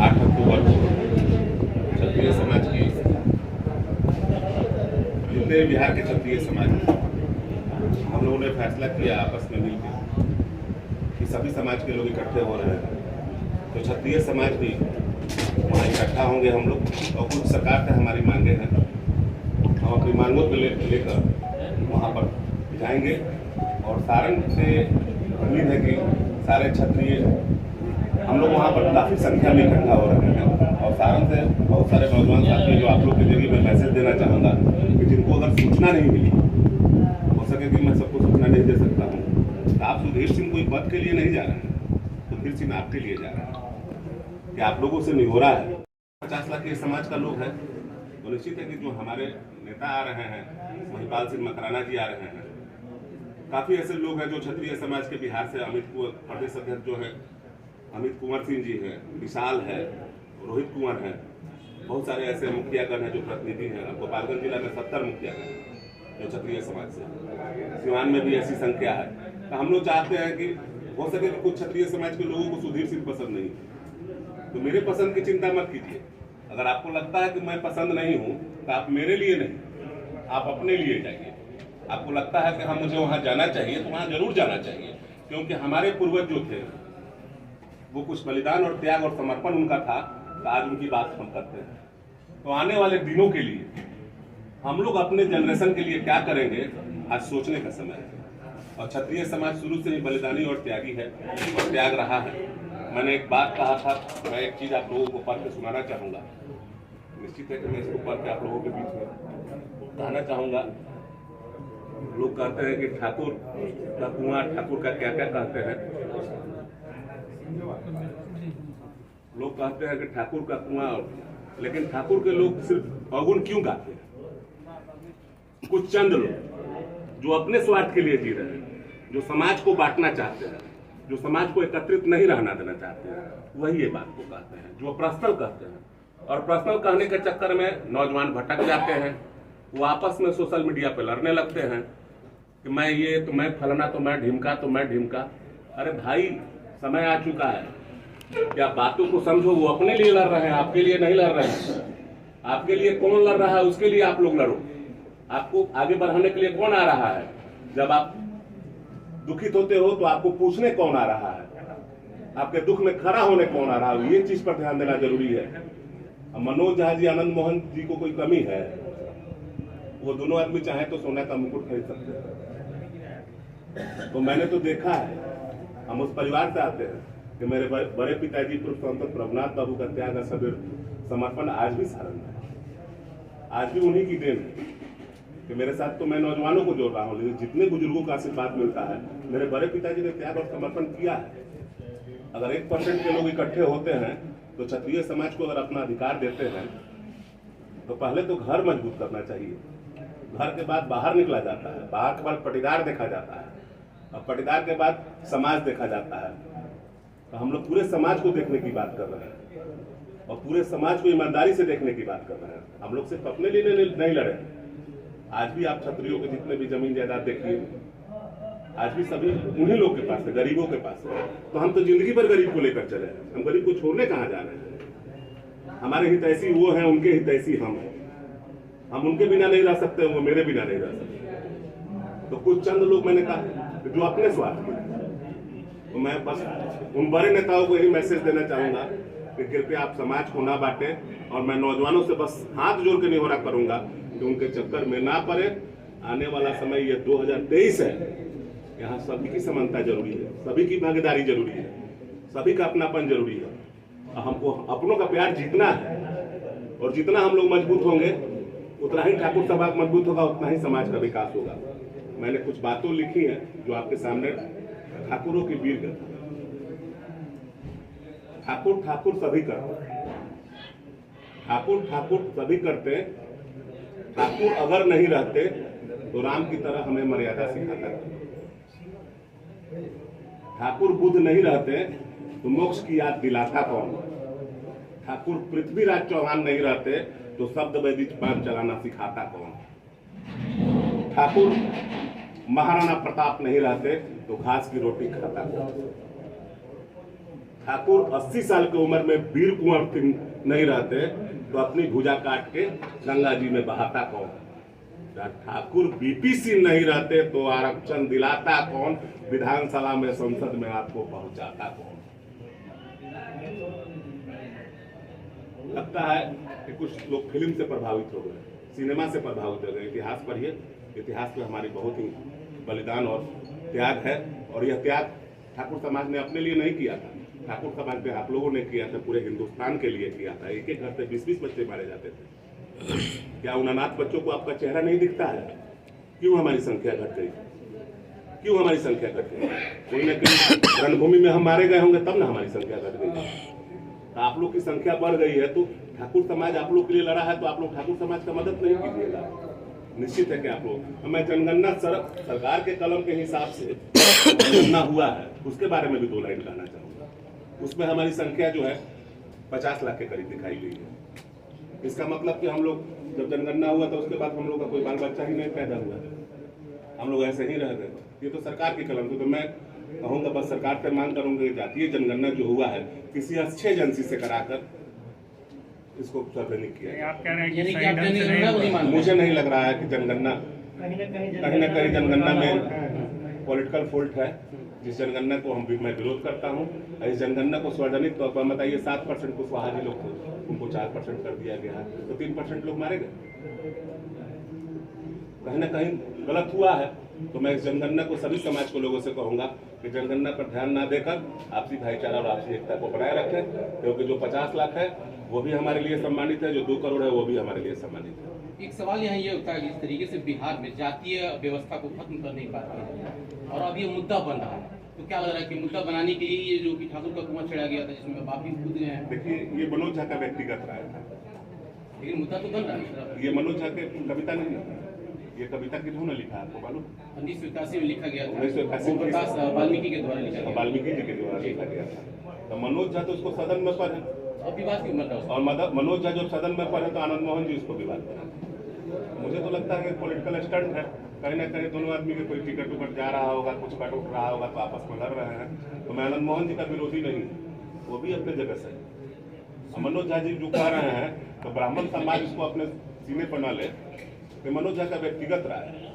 8 अक्टूबर को क्षत्रिय समाज की, जितने बिहार के क्षत्रिय समाज हम लोगों ने फैसला किया आपस में मिलकर कि सभी समाज के लोग इकट्ठे हो रहे हैं, तो क्षत्रिय समाज भी वहाँ इकट्ठा होंगे हम लोग। और कुछ सरकार से हमारी मांगे हैं, हम अपनी मांगों को लेकर वहाँ पर जाएंगे। और सारण से उम्मीद है कि सारे क्षत्रिय हम लोग वहाँ पर काफ़ी संख्या में इकट्ठा हो रहे हैं। और सारण से बहुत सारे नौजवान साथी जो आप लोग के जरिए मैं मैसेज देना चाहूँगा कि जिनको अगर सूचना नहीं मिली, हो सके कि मैं सबको सूचना नहीं दे सकता हूँ, तो आप सुधीर सिंह कोई पद के लिए नहीं जा रहे हैं, सुधीर सिंह आपके लिए जा रहे हैं कि आप लोगों से निहोरा है। 50 लाख के समाज का लोग है, तो निश्चित है कि जो हमारे नेता आ रहे हैं, महिपाल सिंह मकराना जी आ रहे हैं, काफ़ी ऐसे लोग हैं जो क्षत्रिय समाज के बिहार से अमित प्रदेश अध्यक्ष जो है अमित कुंवर सिंह जी है, विशाल है, रोहित कुंवर है, बहुत सारे ऐसे मुखियागण हैं जो प्रतिनिधि हैं। गोपालगंज जिला में 70 मुखियागण जो क्षत्रिय समाज से, सिवान में भी ऐसी संख्या है। तो हम लोग चाहते हैं कि हो सके कि कुछ क्षत्रिय समाज के लोगों को सुधीर सिंह पसंद नहीं है, तो मेरे पसंद की चिंता मत कीजिए। अगर आपको लगता है कि मैं पसंद नहीं हूँ, तो आप मेरे लिए नहीं, आप अपने लिए जाइए। आपको लगता है कि हाँ मुझे वहाँ जाना चाहिए, तो वहाँ जरूर जाना चाहिए, क्योंकि हमारे पूर्वज जो थे वो कुछ बलिदान और त्याग और समर्पण उनका था, तो आज उनकी बात हम करते हैं। तो आने वाले दिनों के लिए हम लोग अपने जनरेशन के लिए क्या करेंगे, आज सोचने का समय है। और क्षत्रिय समाज शुरू से ही बलिदानी और त्यागी है और त्याग रहा है। मैंने एक बात कहा था, मैं एक चीज आप लोगों को पढ़ के सुनाना चाहूंगा। निश्चित है कि मैं इसको पढ़ के आप लोगों के बीच में कहना चाहूंगा। लोग कहते हैं कि ठाकुर का कुआं, ठाकुर का क्या क्या कहते हैं। लोग कहते हैं कि ठाकुर का कुआं, लेकिन ठाकुर के लोग सिर्फ अवगुण क्यों गाते हैं? कुछ चंद लोग जो अपने स्वार्थ के लिए जी रहे हैं, जो समाज को बांटना चाहते हैं, जो समाज को एकत्रित नहीं रहना देना चाहते हैं, वही ये बात को कहते हैं, जो पर्सनल कहते हैं। और पर्सनल कहने के चक्कर में नौजवान भटक जाते हैं, वो आपस में सोशल मीडिया पे लड़ने लगते हैं कि मैं ये, तो मैं फलाना, तो मैं ढिमका, तो मैं ढिमका। अरे भाई, समय आ चुका है कि आप बातों को समझो। वो अपने लिए लड़ रहे हैं, आपके लिए नहीं लड़ रहे हैं। आपके लिए कौन लड़ रहा है, उसके लिए आप लोग लड़ो। आपको आगे बढ़ाने के लिए कौन आ रहा है? जब आप दुखित होते हो तो आपको पूछने कौन आ रहा है, आपके दुख में खड़ा होने कौन आ रहा है, ये चीज पर ध्यान देना जरूरी है। मनोज झा जी, आनंद मोहन जी को कोई कमी है? वो दोनों आदमी चाहे तो सोना का मुकुट खरीद सकते हैं। तो मैंने तो देखा है, हम उस परिवार से आते हैं कि मेरे बड़े पिताजी पूर्व प्रभुनाथ बाबू का त्याग, असर, समर्पण आज भी सारण में है। आज भी उन्हीं की देन है कि मेरे साथ तो मैं नौजवानों को जोड़ रहा हूँ, लेकिन जितने बुजुर्गों का आशीर्वाद मिलता है, मेरे बड़े पिताजी ने त्याग और समर्पण किया है। अगर 1% के लोग इकट्ठे होते हैं तो क्षत्रिय समाज को अगर अपना अधिकार देते हैं, तो पहले तो घर मजबूत करना चाहिए। घर के बाद बाहर निकला जाता है, बाहर के बाद पटीदार देखा जाता है, और पटीदार के बाद समाज देखा जाता है। तो हम लोग पूरे समाज को देखने की बात कर रहे हैं और पूरे समाज को ईमानदारी से देखने की बात कर रहे हैं। हम लोग सिर्फ अपने लिए नहीं लड़े। आज भी आप क्षत्रियों के जितने भी जमीन जायदाद देखिए, आज भी सभी उन्हीं लोग के पास है, गरीबों के पास है। तो हम तो जिंदगी भर गरीब को लेकर चले हैं, हम गरीब को छोड़ने कहाँ जा रहे हैं? हमारे हितैषी वो हैं, उनके हितैषी हम हैं। हम उनके बिना नहीं रह सकते, वो मेरे बिना नहीं रह सकते। तो कुछ चंद लोग मैंने कहा जो अपने स्वार्थ के, तो मैं बस उन बड़े नेताओं को यही मैसेज देना चाहूंगा कि कृपया आप समाज को ना बांटें। और मैं नौजवानों से बस हाथ जोड़ के निहोरा करूंगा कि उनके चक्कर में ना पड़े। आने वाला समय ये 2023 है, यहाँ सभी की समानता जरूरी है, सभी की भागीदारी जरूरी है, सभी का अपनापन जरूरी है। हमको अपनों का प्यार जीतना है, और जितना हम लोग मजबूत होंगे उतना ही ठाकुर समाज मजबूत होगा, उतना ही समाज का विकास होगा। मैंने कुछ बातों लिखी हैं जो आपके सामने, ठाकुरों की वीर गाथा। ठाकुर ठाकुर सभी करते, ठाकुर ठाकुर सभी करते। ठाकुर अगर नहीं रहते तो राम की तरह हमें मर्यादा सिखाता है। ठाकुर बुद्ध नहीं रहते तो मोक्ष की याद दिलाता कौन? ठाकुर पृथ्वीराज चौहान नहीं रहते तो शब्द वैदिक बाण चलाना सिखाता कौन? ठाकुर महाराणा प्रताप नहीं रहते तो घास की रोटी खाता कौन? ठाकुर 80 साल की उम्र में वीर कुंवर सिंह नहीं रहते तो अपनी भुजा काट के गंगा जी में बहाता कौन? ठाकुर बीपी सिंह नहीं रहते तो आरक्षण दिलाता कौन? विधानसभा में, संसद में आपको पहुंचाता कौन? लगता है कि कुछ लोग फिल्म से प्रभावित हो गए, सिनेमा से प्रभावित हो गए। इतिहास पढ़िए, इतिहास में हमारी बहुत ही बलिदान और त्याग है, और यह त्याग ठाकुर समाज ने अपने लिए नहीं किया था, ठाकुर समाज में आप लोगों ने किया था, पूरे हिंदुस्तान के लिए किया था। एक एक घर से 20-20 बच्चे मारे जाते थे। क्या उन अनाथ बच्चों को आपका चेहरा नहीं दिखता है? क्यों हमारी संख्या घट गई? क्यों हमारी संख्या घट गई? कोई ना कोई रणभूमि में हम मारे गए होंगे तब ना हमारी संख्या घट गई। तो आप लोग की संख्या बढ़ गई है तो ठाकुर समाज आप लोग के लिए लड़ा है, तो आप लोग ठाकुर समाज का मदद नहीं कीजिएगा। निश्चित है कि आप लोग, मैं जनगणना सरकार के कलम के हिसाब से जनगणना हुआ है, उसके बारे में भी 2 लाइन कहना चाहूंगा। उसमें हमारी संख्या जो है 50 लाख के करीब दिखाई गई है। इसका मतलब कि हम लोग जब जनगणना हुआ तो उसके बाद हम लोग का कोई बाल बच्चा ही नहीं पैदा हुआ, हम लोग ऐसे ही रह गए। ये तो सरकार की कलम थी। तो मैं कहूँगा, बस सरकार से मांग करूंगा कि जातीय जनगणना जो हुआ है किसी अच्छे एजेंसी से कराकर इसको सार्वजनिक किया। आप कह रहे हैं कि सही ढंग से नहीं? मुझे नहीं लग रहा है कि जनगणना कहीं ना कहीं जनगणना में पॉलिटिकल फॉल्ट है, जिस जनगणना को मैं विरोध करता हूँ। इस जनगणना को सार्वजनिक तौर पर बताइए 7% कुशवाहा जी लोग थे, उनको 4% कर दिया गया है, तो 3% लोग मारे गए। कहीं ना कहीं गलत हुआ है। तो मैं इस जनगणना को सभी समाज के लोगों से कहूंगा कि जनगणना पर ध्यान ना देकर आपसी भाईचारा और आपसी एकता को बनाए रखें, क्योंकि जो 50 लाख है वो भी हमारे लिए सम्मानित है, जो 2 करोड़ है वो भी हमारे लिए सम्मानित है। एक सवाल यहाँ ये उठता है, जिस तरीके से बिहार में जातीय व्यवस्था को खत्म करने की बात की और अब ये मुद्दा बन रहा है, तो क्या लग रहा है कि मुद्दा बनाने के लिए ये जो कि ठाकुर का कुआं छेड़ा गया था, जिसमें आप भी कूद गए हैं? देखिए, ये मनोज झा का व्यक्तिगत राय था, लेकिन मुद्दा तो बन रहा है। ये मनोज झा की कविता नहीं है, ये कविता किन्होंने ने लिखा आपको मालूम? 1981 में लिखा गया था, 1981 वाल्मीकि के द्वारा लिखा गया। वाल्मीकि जी के द्वारा लिखा गया था। तो मनोज झा तो उसको सदन में पढ़े, अब विवाद क्यों बन रहा है? और मनोज झा जब सदन में पढ़े तो आनंद मोहन जी उसको विवाद करें। मुझे तो लगता है कि पॉलिटिकल स्टंट है। कहीं ना कहीं दोनों आदमी के कोई टिकट उकट जा रहा होगा, कुछ कट उठ रहा होगा, तो आपस में लड़ रहे हैं। तो मैं आनंद मोहन जी का विरोधी नहीं, वो भी अपने जगह से। मनोज झा जी जो कह रहे हैं तो ब्राह्मण समाज इसको अपने सीने पर न ले, मनोज झा का व्यक्तिगत राय है।